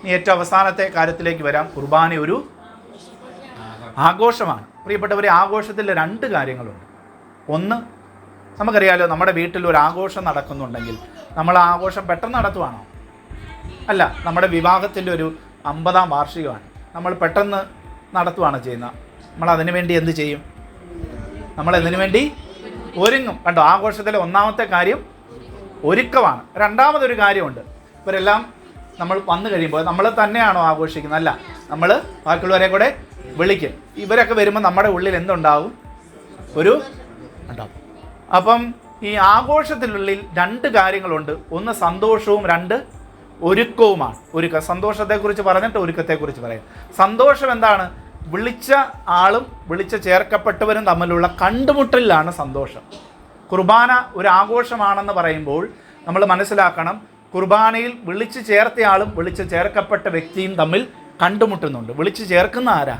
ഇനി ഏറ്റവും അവസാനത്തെ കാര്യത്തിലേക്ക് വരാം. കുർബാന ഒരു ആഘോഷമാണ്. പ്രിയപ്പെട്ടവരെ, ആഘോഷത്തിൽ 2 കാര്യങ്ങളുണ്ട്. ഒന്ന്, നമുക്കറിയാലോ, നമ്മുടെ വീട്ടിൽ ഒരു ആഘോഷം നടക്കുന്നുണ്ടെങ്കിൽ നമ്മൾ ആ ആഘോഷം പെട്ടെന്ന് നടത്തുവാണോ? അല്ല. നമ്മുടെ വിവാഹത്തിൻ്റെ ഒരു 50ാം വാർഷികമാണ്, നമ്മൾ പെട്ടെന്ന് നടത്തുവാണ് ചെയ്യുന്നത്. നമ്മൾ അതിനു വേണ്ടി എന്ത് ചെയ്യും? നമ്മൾ അതിനു വേണ്ടി ഒരുങ്ങും. കണ്ടോ, ആഘോഷത്തിലെ ഒന്നാമത്തെ കാര്യം ഒരുക്കമാണ്. രണ്ടാമതൊരു കാര്യമുണ്ട്. ഇവരെല്ലാം നമ്മൾ വന്നു കഴിയുമ്പോൾ നമ്മൾ തന്നെയാണോ ആഘോഷിക്കുന്നത്? അല്ല, നമ്മൾ ബാക്കിയുള്ളവരെ കൂടെ വിളിക്കും. ഇവരൊക്കെ വരുമ്പോൾ നമ്മുടെ ഉള്ളിൽ എന്തുണ്ടാവും? ഒരു ഉണ്ടാവും. അപ്പം ഈ ആഘോഷത്തിനുള്ളിൽ 2 കാര്യങ്ങളുണ്ട്. ഒന്ന് സന്തോഷവും, 2 ഒരുക്കവുമാണ്. സന്തോഷത്തെക്കുറിച്ച് പറഞ്ഞിട്ട് ഒരുക്കത്തെക്കുറിച്ച് പറയാം. സന്തോഷം എന്താണ്? വിളിച്ച ആളും വിളിച്ച് ചേർക്കപ്പെട്ടവരും തമ്മിലുള്ള കണ്ടുമുട്ടലിലാണ് സന്തോഷം. കുർബാന ഒരു ആഘോഷമാണെന്ന് പറയുമ്പോൾ നമ്മൾ മനസ്സിലാക്കണം, കുർബാനയിൽ വിളിച്ച് ചേർത്തയാളും വിളിച്ച് ചേർക്കപ്പെട്ട വ്യക്തിയും തമ്മിൽ കണ്ടുമുട്ടുന്നുണ്ട്. വിളിച്ച് ചേർക്കുന്ന ആരാ?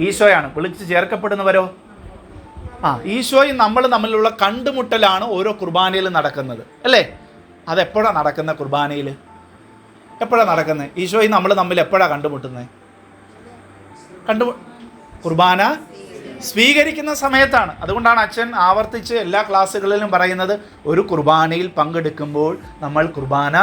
ഈശോയാണ്. വിളിച്ച് ചേർക്കപ്പെടുന്നവരോ? ഈശോയും നമ്മൾ തമ്മിലുള്ള കണ്ടുമുട്ടലാണ് ഓരോ കുർബാനയിലും നടക്കുന്നത്, അല്ലേ? അതെപ്പോഴാണ് നടക്കുന്നത്? കുർബാനയിൽ എപ്പോഴാണ് നടക്കുന്നത്? ഈശോയും നമ്മൾ തമ്മിൽ എപ്പോഴാണ് കണ്ടുമുട്ടുന്നത്? കുർബാന സ്വീകരിക്കുന്ന സമയത്താണ്. അതുകൊണ്ടാണ് അച്ഛൻ ആവർത്തിച്ച് എല്ലാ ക്ലാസ്സുകളിലും പറയുന്നത്, ഒരു കുർബാനയിൽ പങ്കെടുക്കുമ്പോൾ നമ്മൾ കുർബാന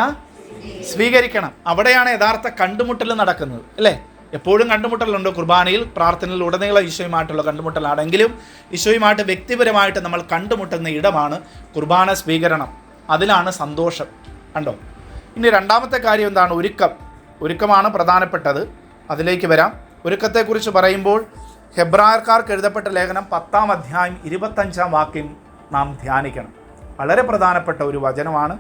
സ്വീകരിക്കണം. അവിടെയാണ് യഥാർത്ഥ കണ്ടുമുട്ടൽ നടക്കുന്നത്, അല്ലേ? എപ്പോഴും കണ്ടുമുട്ടലുണ്ട് കുർബാനയിൽ. പ്രാർത്ഥനയിൽ ഉടനീളം ഈശോയുമായിട്ടുള്ള കണ്ടുമുട്ടലാണെങ്കിലും ഈശോയുമായിട്ട് വ്യക്തിപരമായിട്ട് നമ്മൾ കണ്ടുമുട്ടുന്ന ഇടമാണ് കുർബാന സ്വീകരണം. അതിലാണ് സന്തോഷം. കണ്ടോ? ഇനി രണ്ടാമത്തെ കാര്യം എന്താണ്? ഒരുക്കമാണ് പ്രധാനപ്പെട്ടത്. അതിലേക്ക് വരാം. ഒരുക്കത്തെക്കുറിച്ച് പറയുമ്പോൾ ഹെബ്രായർക്കാർക്ക് എഴുതപ്പെട്ട ലേഖനം 10ാം അധ്യായം 25ാം വാക്യം നാം ധ്യാനിക്കണം. വളരെ പ്രധാനപ്പെട്ട ഒരു വചനമാണ്.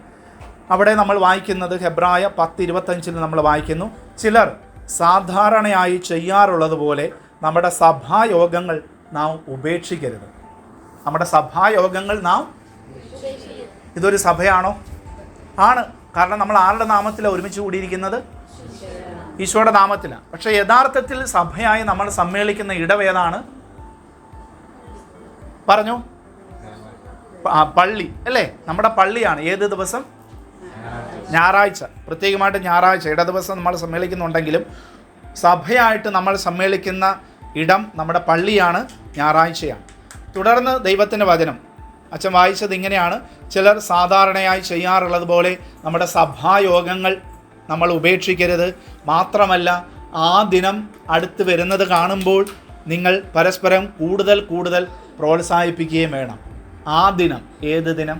അവിടെ നമ്മൾ വായിക്കുന്നത് ഹെബ്രായ 10:25 നമ്മൾ വായിക്കുന്നു, ചിലർ സാധാരണയായി ചെയ്യാറുള്ളതുപോലെ നമ്മുടെ സഭായോഗങ്ങൾ നാം ഉപേക്ഷിക്കരുത്. നമ്മുടെ സഭായോഗങ്ങൾ നാം ഇതൊരു സഭയാണോ? ആണ്. കാരണം നമ്മൾ ആരുടെ നാമത്തിലാണ് ഒരുമിച്ച് കൂടിയിരിക്കുന്നത്? ഈശോയുടെ നാമത്തിലാണ്. പക്ഷേ യഥാർത്ഥത്തിൽ സഭയായി നമ്മൾ സമ്മേളിക്കുന്ന ഇടവേതാണ്? പറഞ്ഞു, പള്ളി, അല്ലേ? നമ്മുടെ പള്ളിയാണ്. ഏത് ദിവസം? ഞായറാഴ്ച. പ്രത്യേകമായിട്ട് ഞായറാഴ്ച ഇടദിവസം നമ്മൾ സമ്മേളിക്കുന്നുണ്ടെങ്കിലും സഭയായിട്ട് നമ്മൾ സമ്മേളിക്കുന്ന ഇടം നമ്മുടെ പള്ളിയാണ്, ഞായറാഴ്ചയാണ്. തുടർന്ന് ദൈവത്തിൻ്റെ വചനം അച്ഛൻ വായിച്ചത് ഇങ്ങനെയാണ്, ചിലർ സാധാരണയായി ചെയ്യാറുള്ളത് പോലെ നമ്മുടെ സഭായോഗങ്ങൾ നമ്മൾ ഉപേക്ഷിക്കരുത്. മാത്രമല്ല, ആ ദിനം അടുത്ത് വരുന്നത് കാണുമ്പോൾ നിങ്ങൾ പരസ്പരം കൂടുതൽ പ്രോത്സാഹിപ്പിക്കുകയും വേണം. ആ ദിനം ഏത് ദിനം?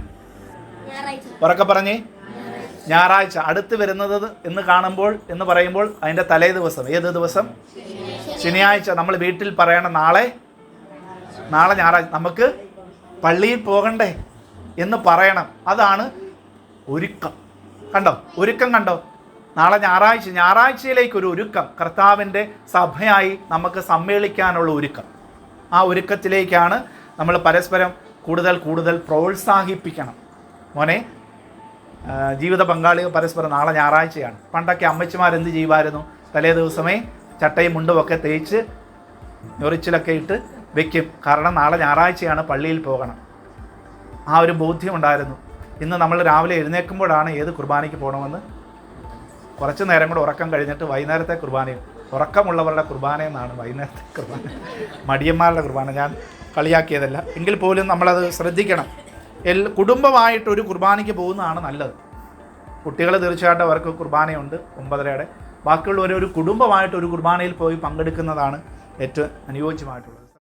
ഉറക്കെ പറഞ്ഞേ. ഞായറാഴ്ച അടുത്ത് വരുന്നത് എന്ന് കാണുമ്പോൾ എന്ന് പറയുമ്പോൾ അതിൻ്റെ തലേ ദിവസം. ഏത് ദിവസം? ശനിയാഴ്ച. നമ്മൾ വീട്ടിൽ പറയണം, നാളെ ഞായറാഴ്ച നമുക്ക് പള്ളിയിൽ പോകണ്ടേ എന്ന് പറയണം. അതാണ് ഒരുക്കം. കണ്ടോ? ഒരുക്കം കണ്ടോ? നാളെ ഞായറാഴ്ചയിലേക്കൊരു ഒരുക്കം, കർത്താവിൻ്റെ സഭയായി നമുക്ക് സമ്മേളിക്കാനുള്ള ഒരുക്കം. ആ ഒരുക്കത്തിലേക്കാണ് നമ്മൾ പരസ്പരം കൂടുതൽ പ്രോത്സാഹിപ്പിക്കണം. മോനെ, ജീവിത പങ്കാളികൾ പരസ്പരം നാളെ ഞായറാഴ്ചയാണ്. പണ്ടൊക്കെ അമ്മച്ചിമാരെന്ത് ചെയ്യുമായിരുന്നു? തലേ ദിവസമേ ചട്ടയും മുണ്ടുമൊക്കെ തേച്ച് ഞൊറിച്ചിലൊക്കെ ഇട്ട് വെക്കും. കാരണം നാളെ ഞായറാഴ്ചയാണ്, പള്ളിയിൽ പോകണം. ആ ഒരു ബോധ്യമുണ്ടായിരുന്നു. ഇന്ന് നമ്മൾ രാവിലെ എഴുന്നേൽക്കുമ്പോഴാണ് ഏത് കുർബാനയ്ക്ക് പോകണമെന്ന്. കുറച്ച് നേരം കൂടെ ഉറക്കം കഴിഞ്ഞിട്ട് വൈകുന്നേരത്തെ കുർബാനയും. ഉറക്കമുള്ളവരുടെ കുർബാന എന്നാണ് വൈകുന്നേരത്തെ കുർബാന, മടിയന്മാരുടെ കുർബാന. ഞാൻ കളിയാക്കിയതല്ല. എങ്കിൽ പോലും നമ്മളത് ശ്രദ്ധിക്കണം. കുടുംബമായിട്ടൊരു കുർബാനയ്ക്ക് പോകുന്നതാണ് നല്ലത്. കുട്ടികൾ തീർച്ചയായിട്ടും അവർക്ക് കുർബാനയുണ്ട് 9:30. ബാക്കിയുള്ളവർ ഒരു കുടുംബമായിട്ടൊരു കുർബാനയിൽ പോയി പങ്കെടുക്കുന്നതാണ് ഏറ്റവും അനുയോജ്യമായിട്ടുള്ളത്.